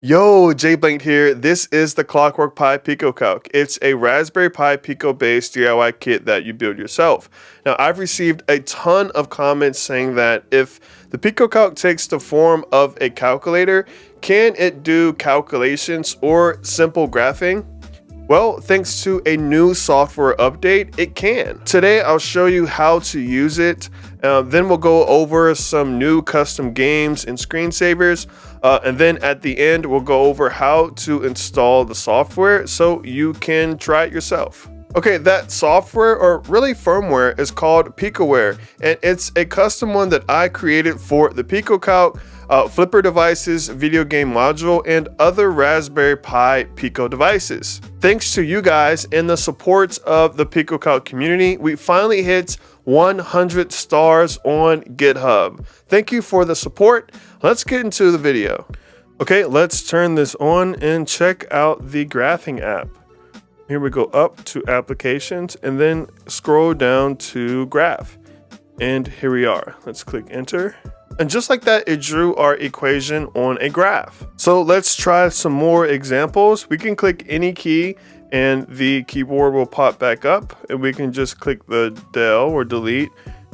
Yo, JBlanked here. This is the Clockwork Pi PicoCalc. It's a Raspberry Pi Pico based DIY kit that you build yourself. Now, I've received a ton of comments saying that if the PicoCalc takes the form of a calculator, can it do calculations or simple graphing? Well, thanks to a new software update, it can. Today, I'll show you how to use it. Then we'll go over some new custom games and screensavers. And then at the end, we'll go over how to install the software so you can try it yourself. Okay, that software, or really firmware, is called Picoware, and it's a custom one that I created for the PicoCalc, Flipper devices, video game module, and other Raspberry Pi Pico devices. Thanks to you guys and the support of the PicoCalc community, we finally hit 100 stars on GitHub. Thank you for the support. Let's get into the video. Okay, let's turn this on and check out the graphing app. Here we go up to applications and then scroll down to graph. And here we are. Let's click enter. And just like that, it drew our equation on a graph. So let's try some more examples. We can click any key and the keyboard will pop back up, and we can just click the del or delete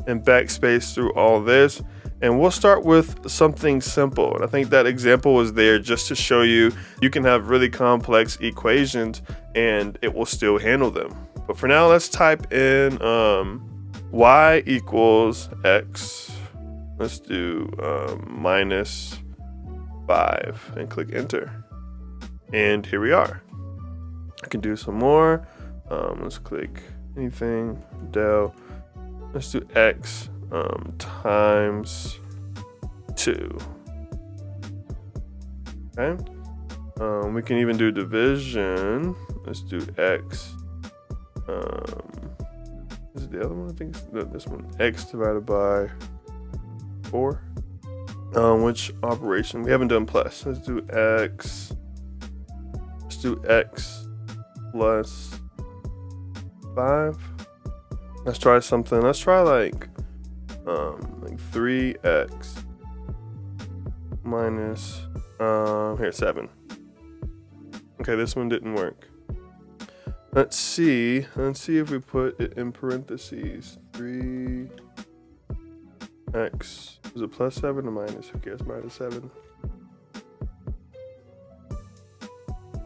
and backspace through all this. And we'll start with something simple. And I think that example was there just to show you can have really complex equations and it will still handle them. But for now, let's type in y equals x. Let's do minus 5 and click enter. And here we are. I can do some more. Let's click anything, del. Let's do x times 2. Okay. We can even do division. Let's do x. This is the other one, I think. This one, x divided by 4. Which operation? We haven't done plus. Let's do x. Let's do x plus 5. Let's try something. Let's try like 3x minus here 7. Okay, this one didn't work. Let's see if we put it in parentheses. 3x, is it plus 7 or minus? Who cares? Minus 7.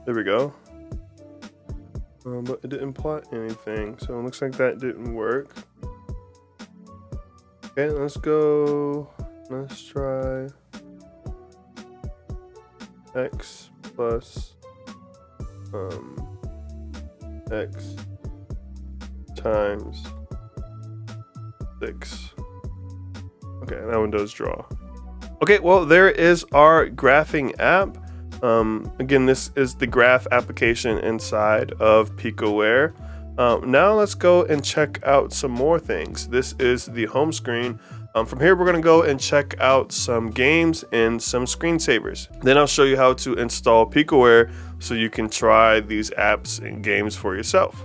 There we go. But it didn't plot anything, so it looks like that didn't work. Okay, let's go. Let's try x plus x times 6. Okay, that one does draw. Okay, well, there is our graphing app. Again, this is the graph application inside of Picoware. Now let's go and check out some more things. This is the home screen. From here, we're going to go and check out some games and some screensavers. Then I'll show you how to install Picoware so you can try these apps and games for yourself.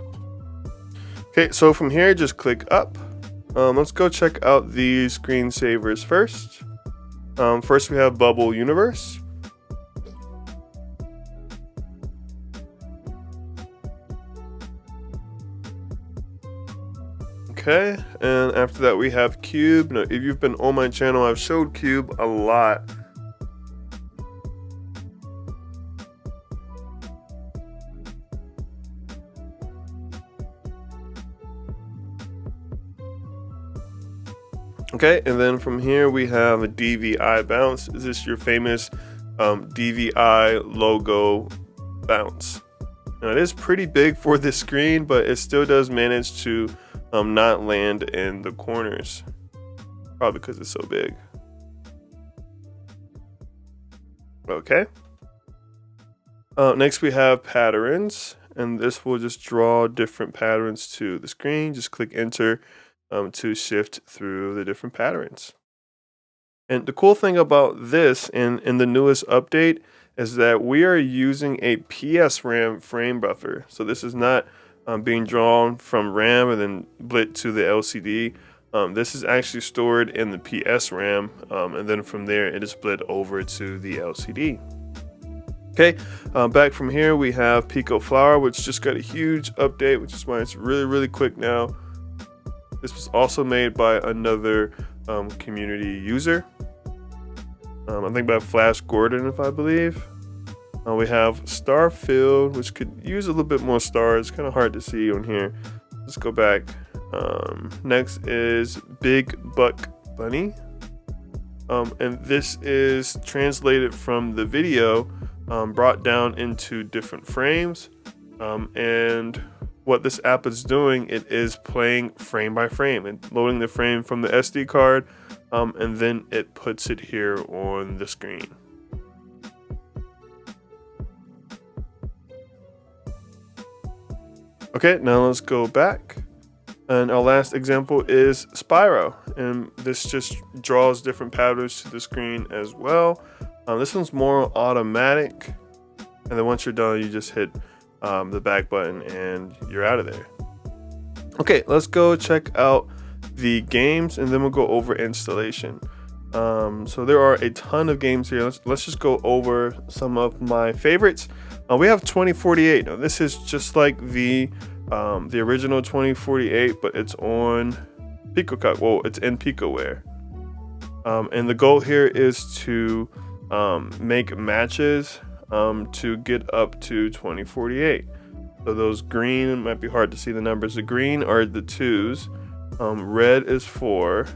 Okay, so from here, just click up. Let's go check out the screensavers first. First, we have Bubble Universe. Okay, and after that we have Cube. Now, if you've been on my channel, I've showed Cube a lot. Okay, and then from here we have a DVI bounce. Is this your famous DVI logo bounce? Now, it is pretty big for this screen, but it still does manage to not land in the corners, probably because it's so big. Okay. Next we have patterns, and this will just draw different patterns to the screen. Just click enter to shift through the different patterns. And the cool thing about this in the newest update is that we are using a PSRAM frame buffer. So this is not being drawn from RAM and then blit to the LCD. This is actually stored in the PSRAM, and then from there it is split over to the LCD. Okay, back from here we have Pico Flower, which just got a huge update, which is why it's really quick now. This was also made by another community user, I think by Flash Gordon, if I believe. We have Starfield, which could use a little bit more stars. Kind of hard to see on here. Let's go back. Next is Big Buck Bunny, and this is translated from the video, brought down into different frames, and what this app is doing, it is playing frame by frame and loading the frame from the SD card, and then it puts it here on the screen. Okay, now let's go back. And our last example is Spyro, and this just draws different patterns to the screen as well. This one's more automatic, and then once you're done, you just hit the back button and you're out of there. Okay, let's go check out the games, and then we'll go over installation. So there are a ton of games here. Let's just go over some of my favorites. We have 2048. Now this is just like the original 2048, but it's on PicoCalc. Well, it's in Picoware. And the goal here is to make matches to get up to 2048. So those green, it might be hard to see the numbers. The green are the 2s. Red is 4.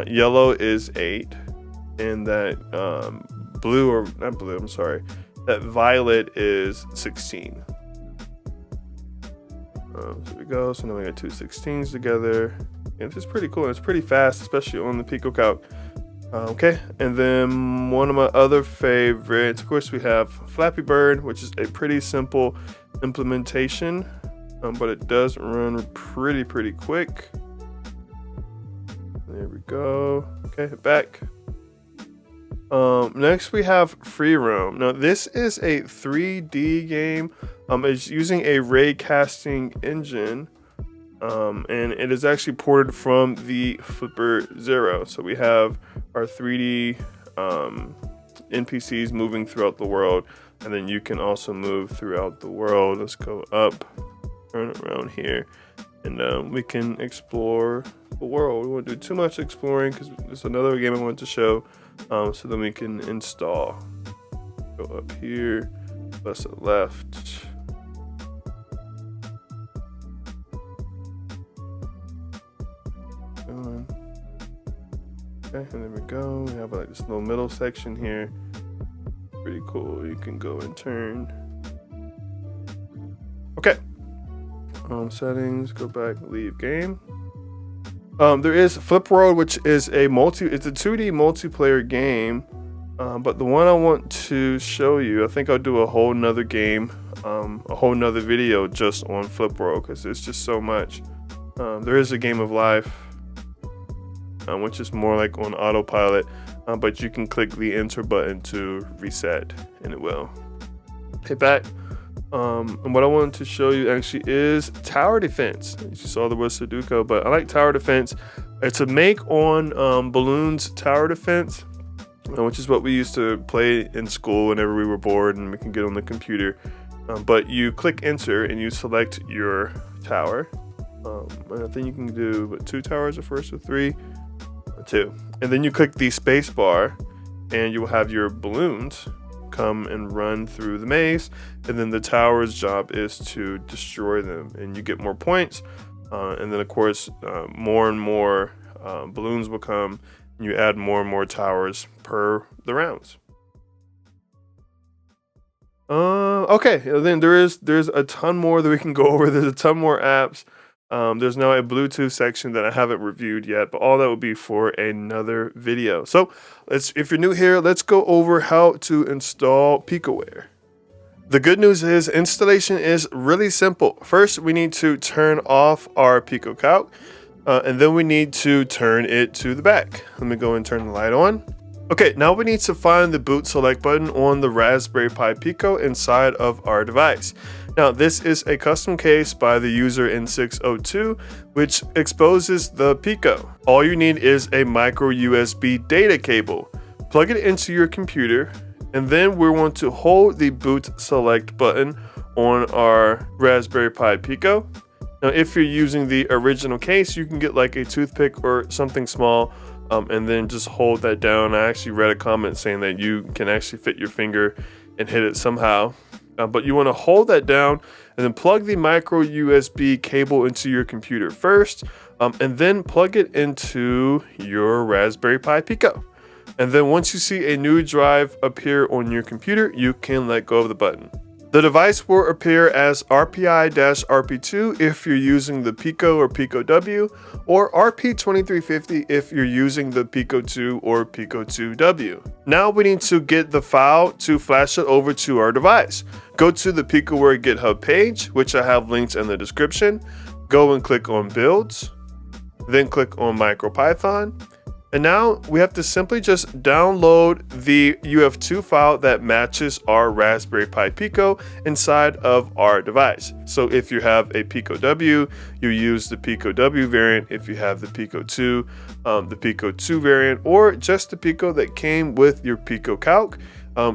Yellow is 8. And that blue, or not blue, I'm sorry. That violet is 16. So there we go. So now we got two 16s together. And it's just pretty cool. It's pretty fast, especially on the PicoCalc. Okay, and then one of my other favorites, of course, we have Flappy Bird, which is a pretty simple implementation, but it does run pretty quick. There we go. Okay, hit back. Next we have Free Roam. Now this is a 3D game. It's using a ray casting engine, and it is actually ported from the Flipper Zero. So we have our 3D NPCs moving throughout the world, and then you can also move throughout the world. Let's go up, turn around here, and we can explore the world. We won't do too much exploring because there's another game I want to show, so then we can install. Go up here, press it left. Okay, and there we go. We have like this little middle section here. Pretty cool. You can go and turn. Okay. Settings. Go back. Leave game. There is Flip World, which is it's a 2D multiplayer game. But the one I want to show you, I think I'll do a whole nother game, a whole nother video just on Flip World because there's just so much. There is a Game of Life, which is more like on autopilot, but you can click the enter button to reset and it will. Hit back. And what I wanted to show you actually is Tower Defense. You saw the word Sudoku, but I like Tower Defense. It's a make on Balloons Tower Defense, which is what we used to play in school whenever we were bored and we can get on the computer. But you click enter and you select your tower. And I think you can do 2 towers at first or 3. 2, and then you click the space bar and you will have your balloons come and run through the maze, and then the tower's job is to destroy them and you get more points, and then of course more and more balloons will come and you add more and more towers per the rounds. Okay, then there's a ton more that we can go over. There's a ton more apps. There's now a Bluetooth section that I haven't reviewed yet, but all that will be for another video. So if you're new here, let's go over how to install Picoware. The good news is installation is really simple. First, we need to turn off our PicoCalc, and then we need to turn it to the back. Let me go and turn the light on. Okay, now we need to find the boot select button on the Raspberry Pi Pico inside of our device. Now, this is a custom case by the user N602, which exposes the Pico. All you need is a micro USB data cable. Plug it into your computer, And then we want to hold the boot select button on our Raspberry Pi Pico. Now, if you're using the original case, you can get like a toothpick or something small, and then just hold that down. I actually read a comment saying that you can actually fit your finger and hit it somehow. But you want to hold that down and then plug the micro USB cable into your computer first, and then plug it into your Raspberry Pi Pico. And then once you see a new drive appear on your computer, you can let go of the button. The device will appear as RPI-RP2 if you're using the Pico or Pico W, or RP2350 if you're using the Pico 2 or Pico 2W. Now we need to get the file to flash it over to our device. Go to the Picoware GitHub page, which I have linked in the description. Go and click on Builds, then click on MicroPython. And now we have to simply just download the UF2 file that matches our Raspberry Pi Pico inside of our device. So if you have a Pico W, you use the Pico W variant. If you have the Pico 2, the Pico 2 variant, or just the Pico that came with your PicoCalc,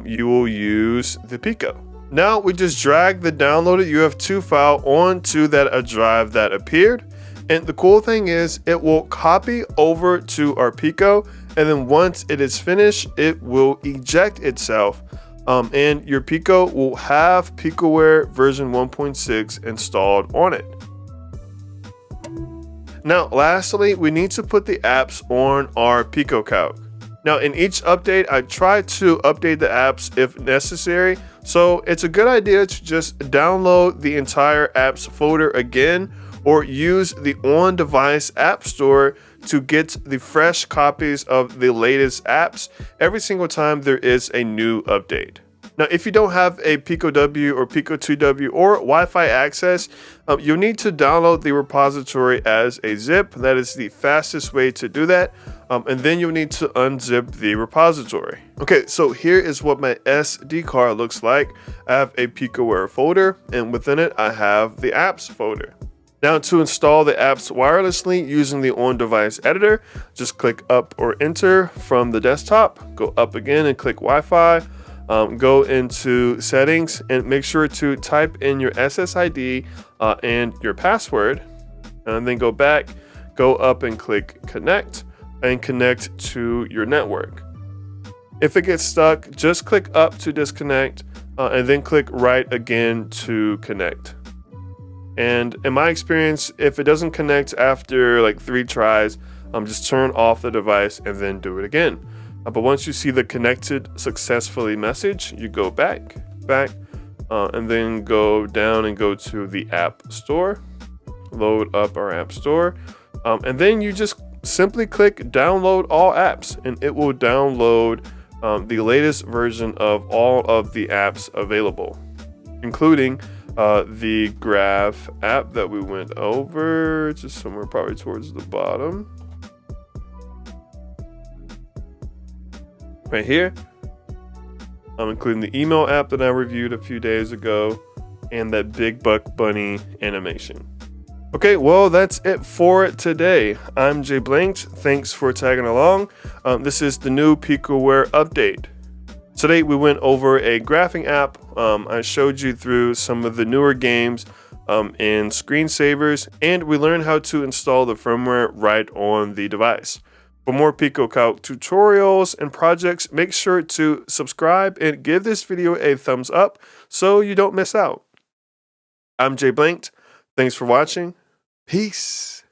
you will use the Pico. Now we just drag the downloaded UF2 file onto that drive that appeared. And the cool thing is it will copy over to our Pico, and then once it is finished, it will eject itself, and your Pico will have Picoware version 1.6 installed on it. Now, lastly, we need to put the apps on our PicoCalc. Now, in each update, I try to update the apps if necessary, so it's a good idea to just download the entire apps folder again, or use the on-device app store to get the fresh copies of the latest apps every single time there is a new update. Now, if you don't have a Pico W or Pico 2W or Wi-Fi access, you'll need to download the repository as a zip. That is the fastest way to do that. And then you'll need to unzip the repository. Okay, so here is what my SD card looks like. I have a Picoware folder, and within it, I have the apps folder. Now, to install the apps wirelessly using the on-device editor, just click up or enter from the desktop, go up again and click Wi-Fi, go into settings and make sure to type in your SSID and your password, and then go back, go up and click connect and connect to your network. If it gets stuck, just click up to disconnect and then click right again to connect. And in my experience, if it doesn't connect after like 3 tries, just turn off the device and then do it again. But once you see the connected successfully message, you go back, and then go down and go to the app store, load up our app store, and then you just simply click download all apps, and it will download the latest version of all of the apps available, including the graph app that we went over, just somewhere probably towards the bottom. Right here. I'm including the email app that I reviewed a few days ago and that Big Buck Bunny animation. Okay, well, that's it for today. I'm JBlanked. Thanks for tagging along. This is the new Picoware update. Today we went over a graphing app. I showed you through some of the newer games in screensavers, and we learned how to install the firmware right on the device. For more PicoCalc tutorials and projects, make sure to subscribe and give this video a thumbs up so you don't miss out. I'm JBlanked. Thanks for watching. Peace.